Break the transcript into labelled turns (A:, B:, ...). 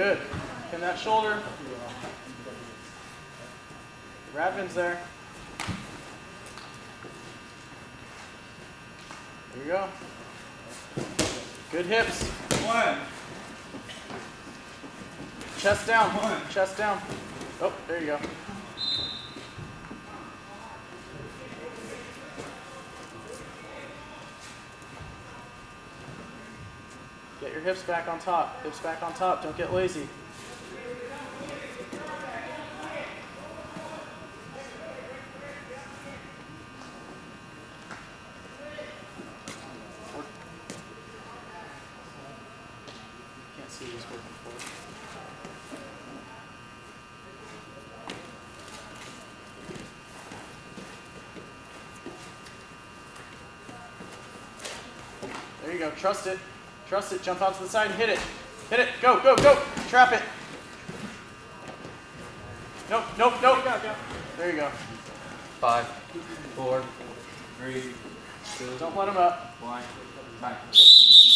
A: Good. Pin that shoulder. Radvin's there. There you go. Good hips.
B: One.
A: Chest down. Chest down. Oh, there you go. Get your hips back on top. Hips back on top. Don't get lazy. Can't see who's working for. There you go. Trust it. Trust it. Jump out to the side and hit it. Hit it. Go, go, go. Trap it. Nope, nope, nope. There you go.
B: 5, 4, 3, 2,
A: Don't let him up.
B: 1. Time.